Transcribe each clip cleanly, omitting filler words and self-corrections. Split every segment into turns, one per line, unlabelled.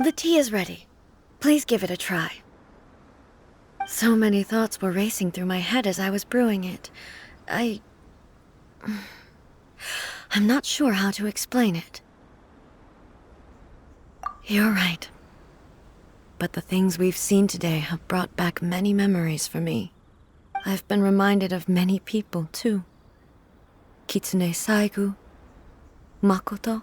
The tea is ready. Please give it a try. So many thoughts were racing through my head as I was brewing it. I'm not sure how to explain it. You're right. But the things we've seen today have brought back many memories for me. I've been reminded of many people, too. Kitsune Saigu, Makoto,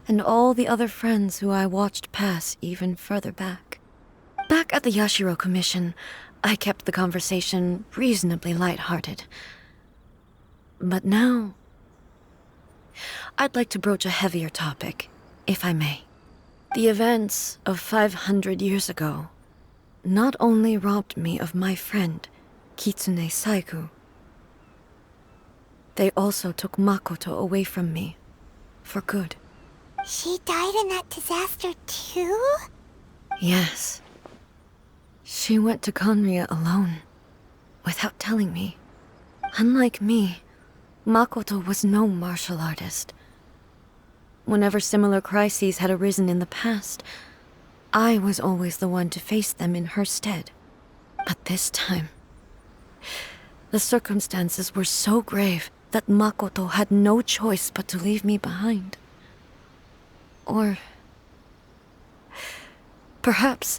and all the other friends who I watched pass even further back. Back at the Yashiro Commission, I kept the conversation reasonably lighthearted. But now, I'd like to broach a heavier topic, if I may. The events of 500 years ago not only robbed me of my friend, Kitsune Saigu, they also took Makoto away from me, for good.
She died in that disaster too?
Yes. She went to Conria alone, without telling me. Unlike me, Makoto was no martial artist. Whenever similar crises had arisen in the past, I was always the one to face them in her stead. But this time, the circumstances were so grave that Makoto had no choice but to leave me behind. Or perhaps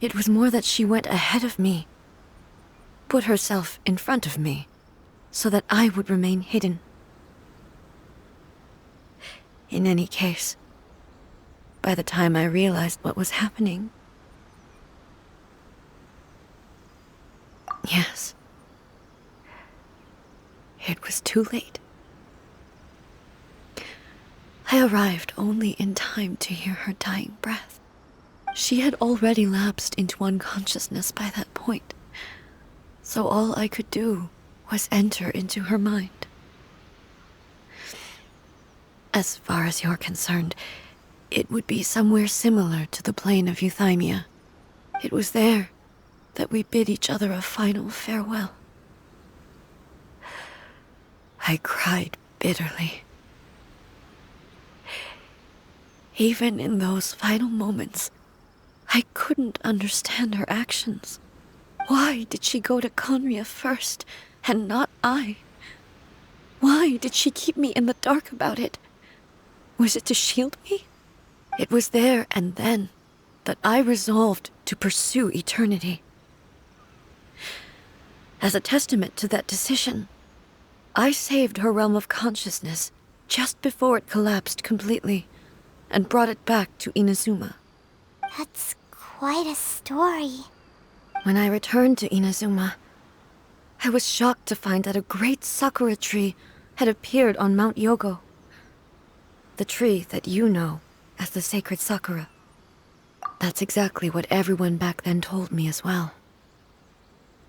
it was more that she went ahead of me, put herself in front of me, so that I would remain hidden. In any case, by the time I realized what was happening, yes, it was too late. I arrived only in time to hear her dying breath. She had already lapsed into unconsciousness by that point, so all I could do was enter into her mind. As far as you're concerned, it would be somewhere similar to the plain of Euthymia. It was there that we bid each other a final farewell. I cried bitterly. Even in those final moments, I couldn't understand her actions. Why did she go to Conria first, and not I? Why did she keep me in the dark about it? Was it to shield me? It was there and then that I resolved to pursue eternity. As a testament to that decision, I saved her realm of consciousness just before it collapsed completely, and brought it back to Inazuma.
That's quite a story.
When I returned to Inazuma, I was shocked to find that a great sakura tree had appeared on Mount Yogo. The tree that you know as the sacred sakura. That's exactly what everyone back then told me as well.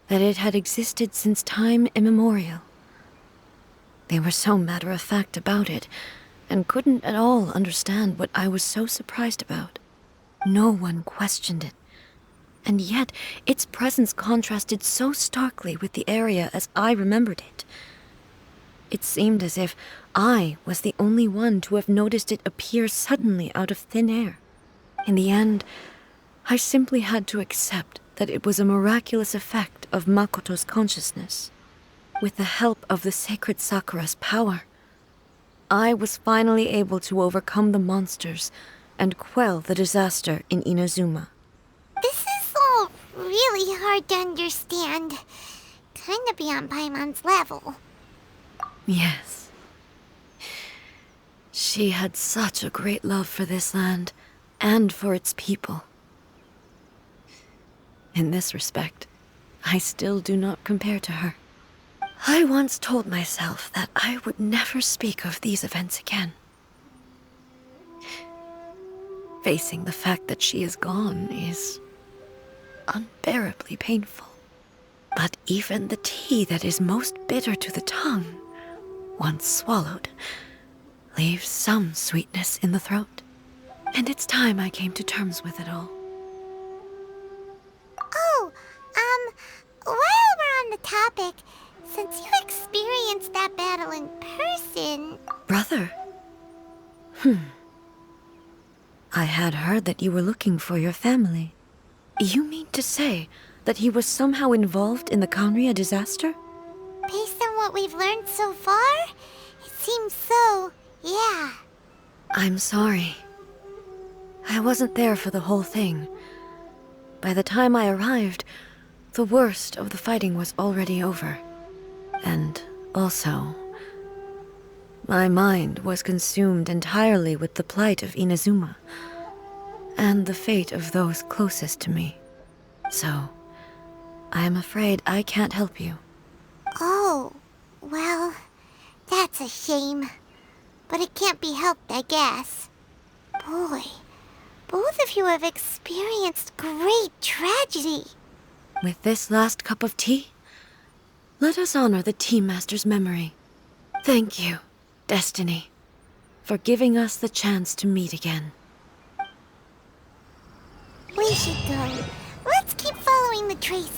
That it had existed since time immemorial. They were so matter-of-fact about it, and couldn't at all understand what I was so surprised about. No one questioned it, and yet its presence contrasted so starkly with the area as I remembered it. It seemed as if I was the only one to have noticed it appear suddenly out of thin air. In the end, I simply had to accept that it was a miraculous effect of Makoto's consciousness. With the help of the sacred Sakura's power, I was finally able to overcome the monsters and quell the disaster in Inazuma.
This is all really hard to understand. Kinda beyond Paimon's level.
Yes. She had such a great love for this land, and for its people. In this respect, I still do not compare to her. I once told myself that I would never speak of these events again. Facing the fact that she is gone is unbearably painful. But even the tea that is most bitter to the tongue, once swallowed, leaves some sweetness in the throat. And it's time I came to terms with it all.
Oh, while we're on the topic, since you experienced that battle in person...
Brother? I had heard that you were looking for your family. You mean to say that he was somehow involved in the Kanria disaster?
Based on what we've learned so far, it seems so, yeah.
I'm sorry. I wasn't there for the whole thing. By the time I arrived, the worst of the fighting was already over. And also, my mind was consumed entirely with the plight of Inazuma and the fate of those closest to me. So, I am afraid I can't help you.
Oh, well, that's a shame. But it can't be helped, I guess. Boy, both of you have experienced great tragedy.
With this last cup of tea, let us honor the Tea Master's memory. Thank you, Destiny, for giving us the chance to meet again.
We should go. Let's keep following the traces.